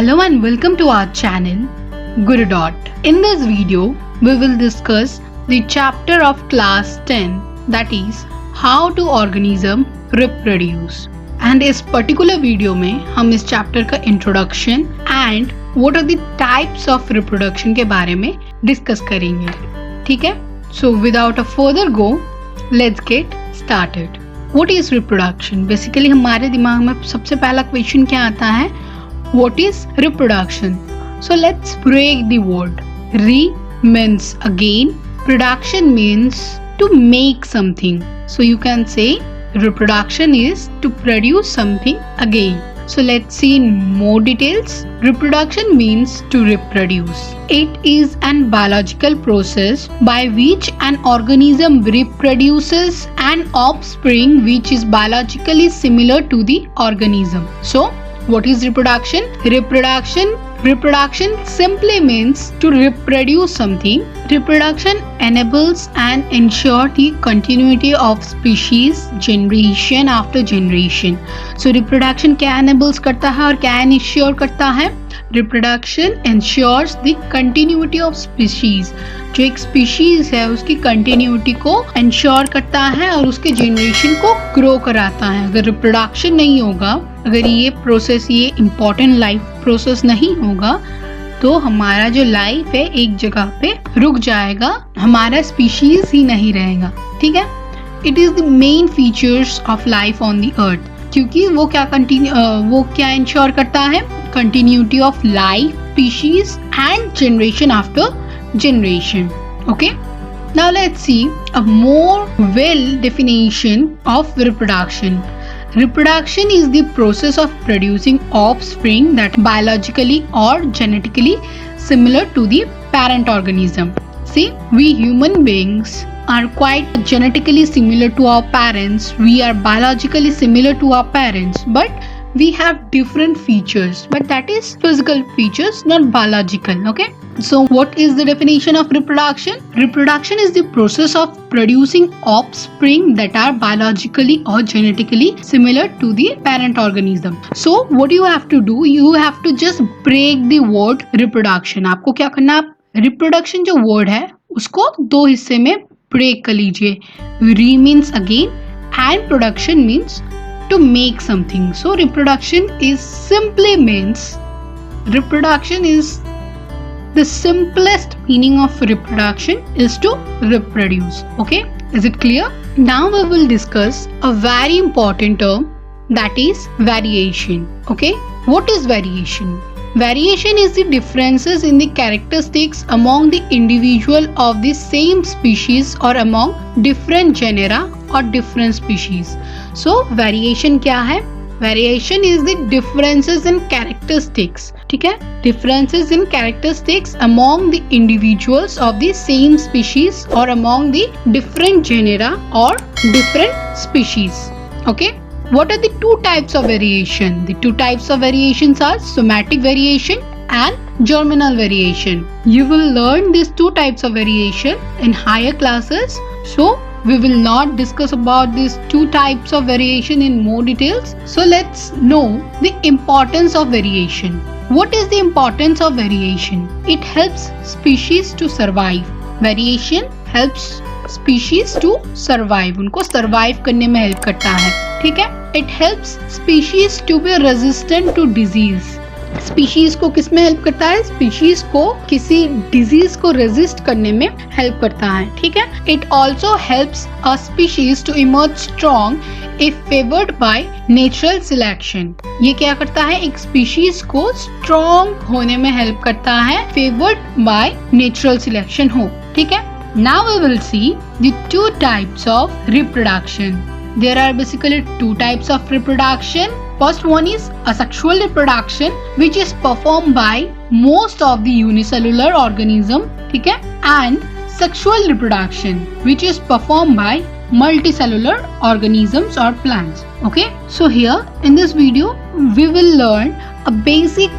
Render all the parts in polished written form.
Hello and welcome to our channel Guru Dot. In this video, we will discuss the chapter of class 10, that is how to organism reproduce. And इस particular video में हम इस chapter का introduction and what are the types of reproduction के बारे में discuss करेंगे. ठीक है? So without a further go, let's get started. What is reproduction? Basically हमारे दिमाग में सबसे पहला question क्या आता है? What is reproduction? So let's break the word. Re means again, production means to make something. So you can say reproduction is to produce something again. So let's see in more details. Reproduction means to reproduce. It is an biological process by which an organism reproduces an offspring which is biologically similar to the organism. So what is reproduction? Reproduction simply means to reproduce something. Reproduction enables and ensures the continuity of species generation after generation. So reproduction क्या enables करता है और क्या ensure करता है? Reproduction ensures the continuity of species. जो एक species है उसकी continuity को ensure करता है और उसके generation को grow कराता है. अगर reproduction नहीं होगा, अगर ये process, ये important life process नहीं होगा, तो हमारा जो life है एक जगह पे रुक जाएगा, हमारा species ही नहीं रहेगा. ठीक है? It is the main features of life on the earth. क्योंकि वो क्या इंश्योर करता है? Continuity of life, species and generation after generation. Okay, now let's see a more well definition of reproduction. Reproduction is the process of producing offspring that biologically or genetically similar to the parent organism. See, we human beings are quite genetically similar to our parents. We are biologically similar to our parents, but we have different features. But that is physical features, not biological. Okay. So what is the definition of reproduction? Reproduction is the process of producing offspring that are biologically or genetically similar to the parent organism. So what you have to do? You have to just break the word reproduction. आपको क्या करना? आप reproduction जो word है उसको दो हिस्से में break कर लीजिए. Re means again and production means to make something. So reproduction is simply means reproduction is the simplest meaning of reproduction is to reproduce. Okay, is it clear? Now we will discuss a very important term, that is variation. Okay, what is variation? Variation is the differences in the characteristics among the individual of the same species or among different genera or different species. So variation क्या है? Variation is the differences in characteristics. ठीक है? Differences in characteristics among the individuals of the same species or among the different genera or different species. Okay? What are the two types of variation? The two types of variations are somatic variation and germinal variation. You will learn these two types of variation in higher classes. So we will not discuss about these two types of variation in more details. So let's know the importance of variation. What is the importance of variation? It helps species to survive. Variation helps species to survive. उनको survive करने में help करता है. ठीक है? It helps species to be resistant to disease. Species को किस में हेल्प करता है? स्पीशीज को किसी डिजीज को रेजिस्ट करने में हेल्प करता है. ठीक है? It also helps a species to emerge strong if favoured by natural selection. ये क्या करता है? एक स्पीशीज को स्ट्रॉन्ग होने में हेल्प करता है फेवर्ड बाय नेचुरल सिलेक्शन हो. ठीक है? Now we will see the two types of reproduction. There are basically two types of reproduction. First one is asexual reproduction, which is performed by most of the unicellular organism, ठीक है? And sexual reproduction, which is performed by multicellular organisms or plants. Okay? So here in this video we will learn basic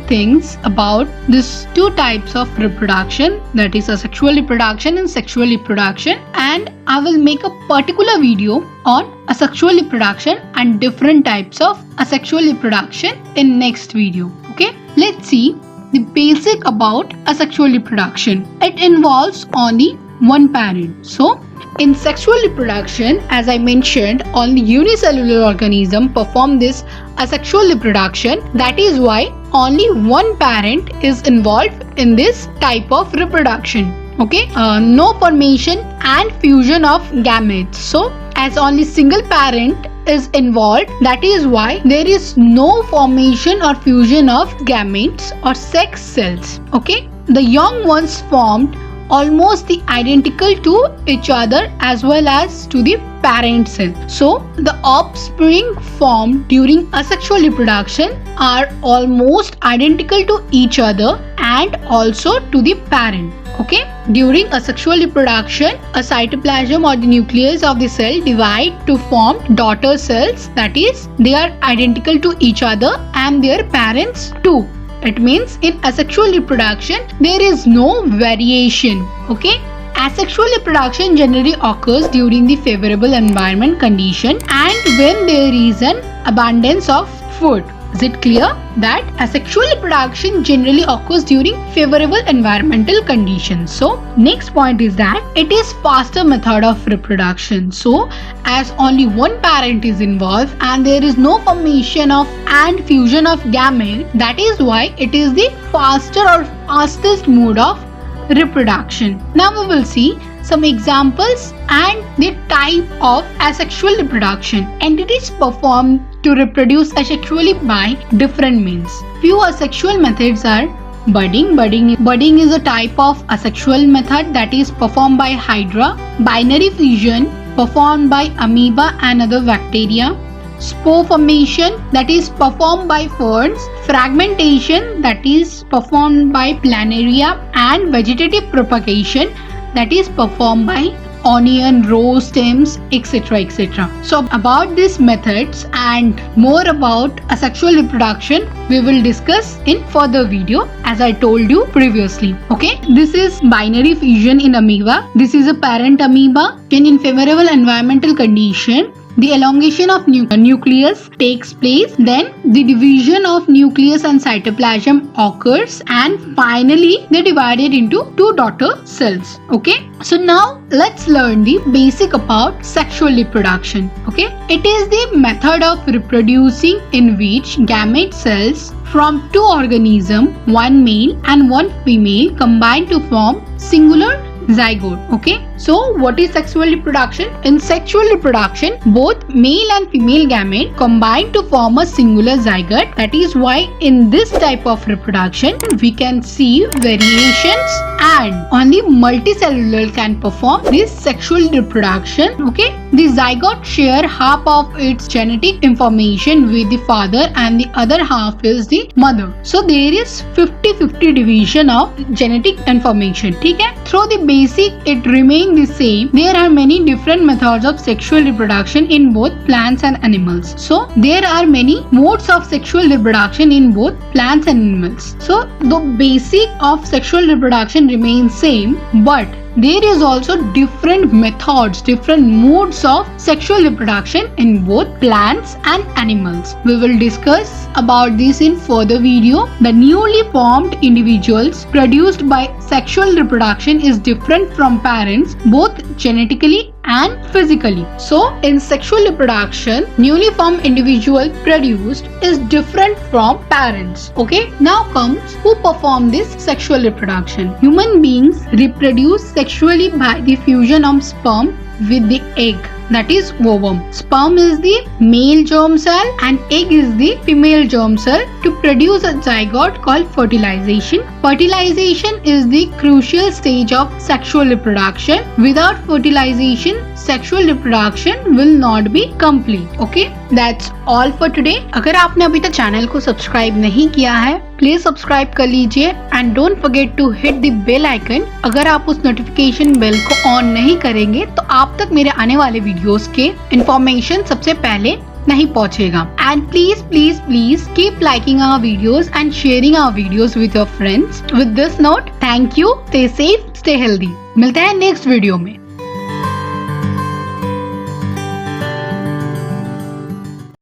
things about these two types of reproduction, that is asexual reproduction and sexual reproduction, and I will make a particular video on asexual reproduction and different types of asexual reproduction in next video. Okay, let's see the basic about asexual reproduction. It involves only one parent. So in sexual reproduction, as I mentioned, only unicellular organisms perform this asexual reproduction. That is why only one parent is involved in this type of reproduction. Okay, no formation and fusion of gametes. So as only single parent is involved, that is why there is no formation or fusion of gametes or sex cells. Okay, the young ones formed almost identical to each other as well as to the parent cell. So the offspring formed during asexual reproduction are almost identical to each other and also to the parent. Okay, during asexual reproduction, a cytoplasm or the nucleus of the cell divide to form daughter cells, that is, they are identical to each other and their parents too. It means in asexual reproduction there is no variation. Okay, asexual reproduction generally occurs during the favorable environment condition and when there is an abundance of food. Is it clear that asexual reproduction generally occurs during favorable environmental conditions? So next point is that it is faster method of reproduction. So as only one parent is involved and there is no formation of and fusion of gamete, that is why it is the faster or fastest mode of reproduction. Now we will see some examples and the type of asexual reproduction. Entities performed to reproduce asexually by different means. Few asexual methods are budding. Budding is a type of asexual method that is performed by hydra. Binary fission performed by amoeba and other bacteria. Spore formation that is performed by ferns. Fragmentation that is performed by planaria, and vegetative propagation that is performed by onion, rose stems, etc. So about these methods and more about asexual reproduction we will discuss in further video as I told you previously. Okay, this is binary fission in amoeba. This is a parent amoeba. Then in favorable environmental condition, the elongation of nucleus takes place, then the division of nucleus and cytoplasm occurs, and finally they divided into two daughter cells. Okay, so now let's learn the basic about sexual reproduction. Okay, it is the method of reproducing in which gamete cells from two organisms, one male and one female, combine to form singular zygote. Okay, so what is sexual reproduction? In sexual reproduction, both male and female gamete combine to form a singular zygote. That is why in this type of reproduction we can see variations and only multicellular can perform this sexual reproduction. Okay, the zygote share half of its genetic information with the father and the other half is the mother. So there is 50-50 division of genetic information. Okay, through the basic it remains the same. There are many different methods of sexual reproduction in both plants and animals. So there are many modes of sexual reproduction in both plants and animals. So the basic of sexual reproduction remains same, but there is also different methods, different modes of sexual reproduction in both plants and animals. We will discuss about this in further video. The newly formed individuals produced by sexual reproduction is different from parents both genetically and physically. So in sexual reproduction, newly formed individual produced is different from parents. Okay, now comes who perform this sexual reproduction. Human beings reproduce sexually by the fusion of sperm with the egg, that is ovum. Sperm is the male germ cell and egg is the female germ cell to produce a zygote called fertilization. Fertilization is the crucial stage of sexual reproduction. Without fertilization, sexual reproduction will not be complete. Okay, that's all for today. अगर आपने अभी तक channel को subscribe नहीं किया है, please subscribe कर लीजिए and don't forget to hit the bell icon. अगर आप उस नोटिफिकेशन बेल को ऑन नहीं करेंगे तो आप तक मेरे आने वाले वीडियोस के इंफॉर्मेशन सबसे पहले नहीं पहुंचेगा। And please please please keep liking our videos and sharing our videos with your friends. With this note, thank you, stay safe, stay healthy. मिलते हैं नेक्स्ट वीडियो में।